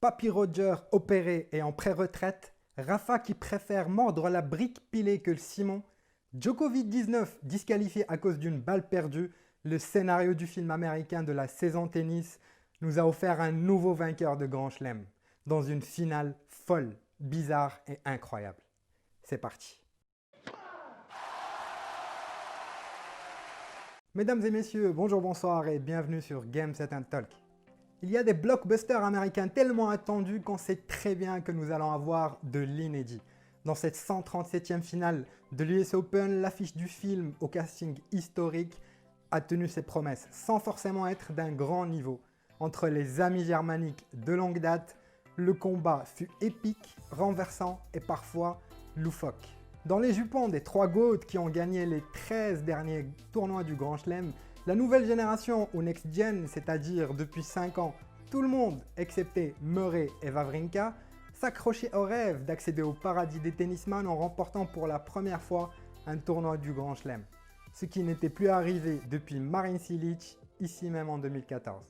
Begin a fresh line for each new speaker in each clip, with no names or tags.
Papy Roger opéré et en pré-retraite, Rafa qui préfère mordre la brique pilée que le ciment, Djokovic 19 disqualifié à cause d'une balle perdue, le scénario du film américain de la saison tennis nous a offert un nouveau vainqueur de Grand Chelem dans une finale folle, bizarre et incroyable. C'est parti. Mesdames et messieurs, bonjour, bonsoir et bienvenue sur Game Set and Talk. Il y a des blockbusters américains tellement attendus qu'on sait très bien que nous allons avoir de l'inédit. Dans cette 137e finale de l'US Open, l'affiche du film au casting historique a tenu ses promesses sans forcément être d'un grand niveau. Entre les amis germaniques de longue date, le combat fut épique, renversant et parfois loufoque. Dans les jupons des trois GOAT qui ont gagné les 13 derniers tournois du Grand Chelem, la nouvelle génération ou Next Gen, c'est-à-dire depuis 5 ans, tout le monde, excepté Murray et Wawrinka, s'accrochait au rêve d'accéder au paradis des tennisman en remportant pour la première fois un tournoi du Grand Chelem. Ce qui n'était plus arrivé depuis Marin Cilic, ici même en 2014.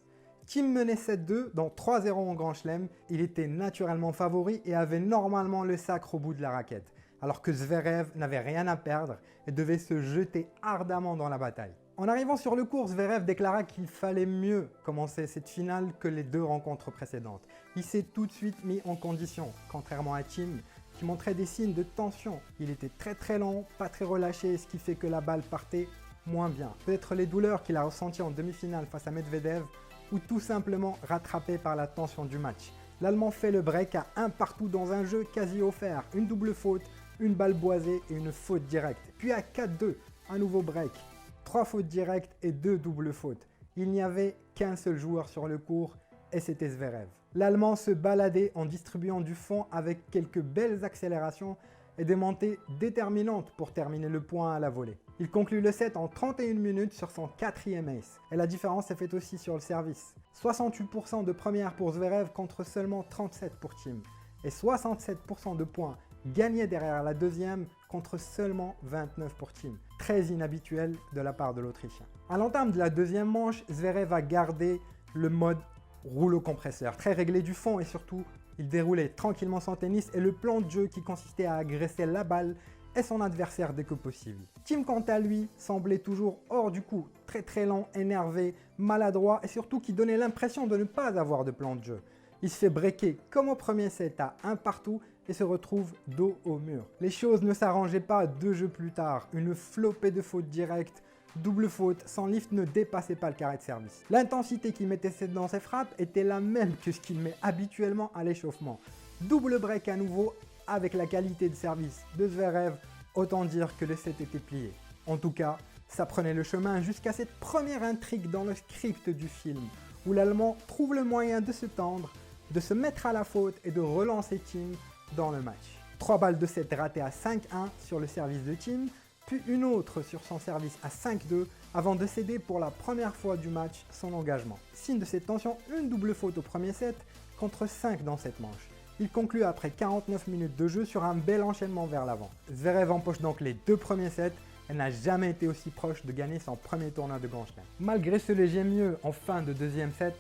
Thiem menait 7-2 dans 3-0 en Grand Chelem, il était naturellement favori et avait normalement le sacre au bout de la raquette, alors que Zverev n'avait rien à perdre et devait se jeter ardemment dans la bataille. En arrivant sur le court, Zverev déclara qu'il fallait mieux commencer cette finale que les deux rencontres précédentes. Il s'est tout de suite mis en condition, contrairement à Thiem, qui montrait des signes de tension. Il était très lent, pas très relâché, ce qui fait que la balle partait moins bien. Peut-être les douleurs qu'il a ressenties en demi-finale face à Medvedev, ou tout simplement rattrapé par la tension du match. L'Allemand fait le break à 1 partout dans un jeu quasi offert, une double faute, une balle boisée et une faute directe. Puis à 4-2, un nouveau break. 3 fautes directes et 2 doubles fautes. Il n'y avait qu'un seul joueur sur le court et c'était Zverev. L'Allemand se baladait en distribuant du fond avec quelques belles accélérations et des montées déterminantes pour terminer le point à la volée. Il conclut le set en 31 minutes sur son 4e ace. Et la différence est faite aussi sur le service. 68% de première pour Zverev contre seulement 37 pour Thiem. Et 67% de points gagnés derrière la deuxième contre seulement 29 pour Thiem. Très inhabituel de la part de l'Autrichien. À l'entame de la deuxième manche, Zverev a gardé le mode rouleau compresseur, très réglé du fond et surtout, il déroulait tranquillement son tennis et le plan de jeu qui consistait à agresser la balle et son adversaire dès que possible. Thiem, quant à lui, semblait toujours hors du coup, très lent, énervé, maladroit et surtout qui donnait l'impression de ne pas avoir de plan de jeu. Il se fait breaker comme au premier set à 1 partout et se retrouve dos au mur. Les choses ne s'arrangeaient pas 2 jeux plus tard, une flopée de fautes directes, double faute, son lift ne dépassait pas le carré de service. L'intensité qu'il mettait dans ses frappes était la même que ce qu'il met habituellement à l'échauffement. Double break à nouveau avec la qualité de service de Zverev, autant dire que le set était plié. En tout cas, ça prenait le chemin jusqu'à cette première intrigue dans le script du film, où l'Allemand trouve le moyen de se tendre, de se mettre à la faute et de relancer Thiem dans le match. 3 balles de set ratées à 5-1 sur le service de Thiem, puis une autre sur son service à 5-2 avant de céder pour la première fois du match son engagement. Signe de cette tension, une double faute au premier set contre 5 dans cette manche. Il conclut après 49 minutes de jeu sur un bel enchaînement vers l'avant. Zverev empoche donc les 2 premiers sets et n'a jamais été aussi proche de gagner son premier tournoi de Grand Chelem. Malgré ce léger mieux en fin de deuxième set,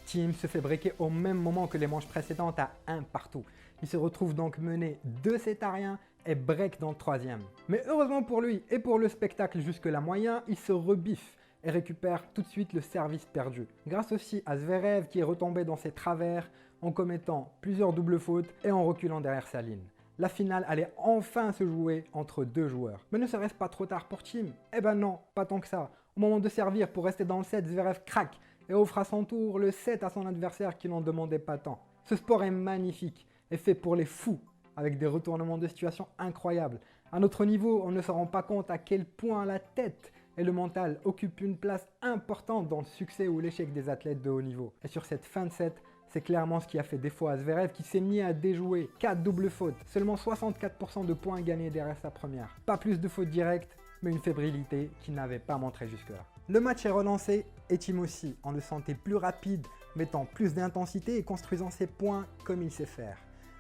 Thiem se fait breaker au même moment que les manches précédentes à 1 partout. Il se retrouve donc mené 2-7-1 et break dans le troisième. Mais heureusement pour lui et pour le spectacle jusque-là moyen, il se rebiffe et récupère tout de suite le service perdu. Grâce aussi à Zverev qui est retombé dans ses travers en commettant plusieurs doubles fautes et en reculant derrière sa ligne. La finale allait enfin se jouer entre 2 joueurs. Mais ne serait-ce pas trop tard pour Thiem? Eh ben non, pas tant que ça. Au moment de servir pour rester dans le set, Zverev craque et offre à son tour le set à son adversaire qui n'en demandait pas tant. Ce sport est magnifique et fait pour les fous, avec des retournements de situation incroyables. À notre niveau, on ne se rend pas compte à quel point la tête et le mental occupent une place importante dans le succès ou l'échec des athlètes de haut niveau. Et sur cette fin de set, c'est clairement ce qui a fait défaut à Zverev qui s'est mis à déjouer 4 doubles fautes, seulement 64% de points gagnés derrière sa première. Pas plus de fautes directes, mais une fébrilité qu'il n'avait pas montré jusque-là. Le match est relancé et Thiem aussi, on le sentait plus rapide, mettant plus d'intensité et construisant ses points comme il sait faire.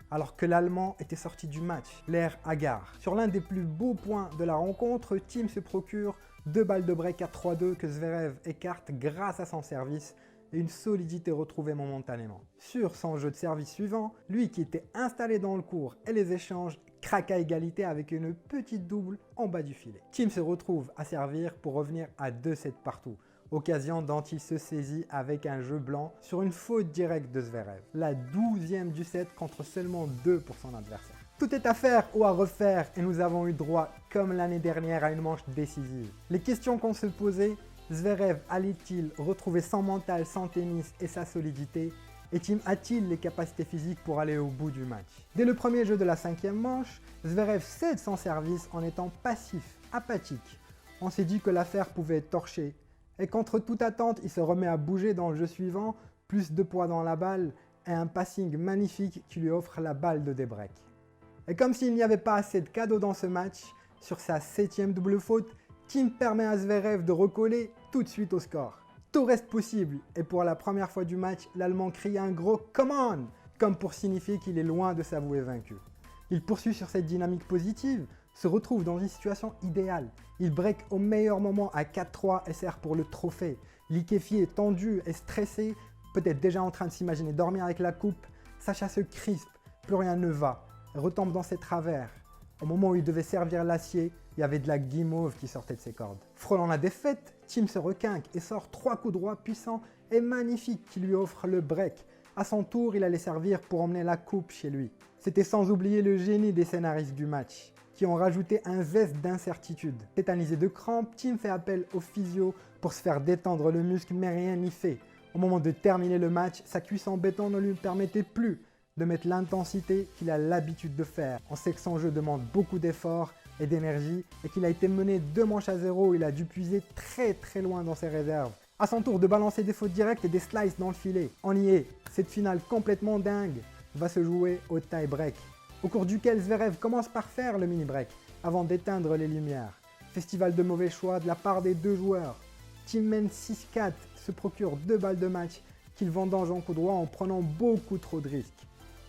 Alors que l'Allemand était sorti du match, l'air hagard. Sur l'un des plus beaux points de la rencontre, Thiem se procure 2 balles de break à 3-2 que Zverev écarte grâce à son service, et une solidité retrouvée momentanément. Sur son jeu de service suivant, lui qui était installé dans le court et les échanges, craque à égalité avec une petite double en bas du filet. Thiem se retrouve à servir pour revenir à 2-7 partout, occasion dont il se saisit avec un jeu blanc sur une faute directe de Zverev, la 12e du set contre seulement 2 pour son adversaire. Tout est à faire ou à refaire et nous avons eu droit, comme l'année dernière, à une manche décisive. Les questions qu'on se posait, Zverev allait-il retrouver son mental, son tennis et sa solidité? Et Thiem a-t-il les capacités physiques pour aller au bout du match? Dès le premier jeu de la 5e manche, Zverev cède son service en étant passif, apathique. On s'est dit que l'affaire pouvait être torchée. Et contre toute attente, il se remet à bouger dans le jeu suivant, plus de poids dans la balle et un passing magnifique qui lui offre la balle de débreak. Et comme s'il n'y avait pas assez de cadeaux dans ce match, sur sa 7e double faute, Thiem permet à Zverev de recoller tout de suite au score. Tout reste possible et pour la première fois du match, l'Allemand crie un gros « Come on !» comme pour signifier qu'il est loin de s'avouer vaincu. Il poursuit sur cette dynamique positive, se retrouve dans une situation idéale. Il break au meilleur moment à 4-3 et sert pour le trophée. Liquéfié, tendu et stressé, peut-être déjà en train de s'imaginer dormir avec la coupe, Sacha se crispe, plus rien ne va, et retombe dans ses travers. Au moment où il devait servir l'acier, il y avait de la guimauve qui sortait de ses cordes. Frôlant la défaite, Thiem se requinque et sort 3 coups droits puissants et magnifiques qui lui offrent le break. À son tour, il allait servir pour emmener la coupe chez lui. C'était sans oublier le génie des scénaristes du match, qui ont rajouté un zeste d'incertitude. Tétanisé de crampes, Thiem fait appel au physio pour se faire détendre le muscle, mais rien n'y fait. Au moment de terminer le match, sa cuisse en béton ne lui permettait plus de mettre l'intensité qu'il a l'habitude de faire. On sait que son jeu demande beaucoup d'efforts et d'énergie et qu'il a été mené 2 manches à 0, il a dû puiser très loin dans ses réserves. À son tour de balancer des fautes directes et des slices dans le filet. On y est, cette finale complètement dingue va se jouer au tie-break, au cours duquel Zverev commence par faire le mini-break avant d'éteindre les lumières. Festival de mauvais choix de la part des deux joueurs. Thiem mène 6-4, se procure 2 balles de match qu'il vendange en coup droit en prenant beaucoup trop de risques.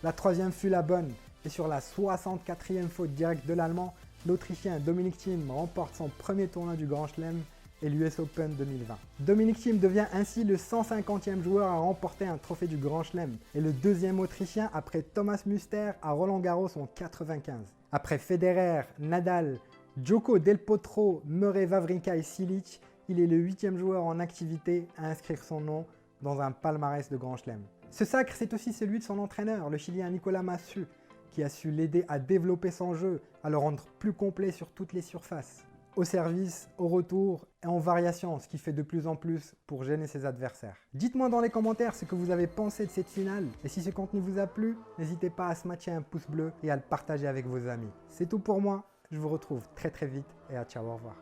La 3e fut la bonne et sur la 64e faute directe de l'Allemand, l'Autrichien Dominic Thiem remporte son premier tournoi du Grand Chelem et l'US Open 2020. Dominic Thiem devient ainsi le 150e joueur à remporter un trophée du Grand Chelem et le 2e Autrichien après Thomas Muster à Roland Garros en 95. Après Federer, Nadal, Djoko Del Potro, Murray, Wawrinka et Cilic, il est le 8e joueur en activité à inscrire son nom dans un palmarès de Grand Chelem. Ce sacre, c'est aussi celui de son entraîneur, le Chilien Nicolas Massu, qui a su l'aider à développer son jeu, à le rendre plus complet sur toutes les surfaces, au service, au retour et en variation, ce qui fait de plus en plus pour gêner ses adversaires. Dites-moi dans les commentaires ce que vous avez pensé de cette finale, et si ce contenu vous a plu, n'hésitez pas à smatcher un pouce bleu et à le partager avec vos amis. C'est tout pour moi, je vous retrouve très vite et à ciao, au revoir.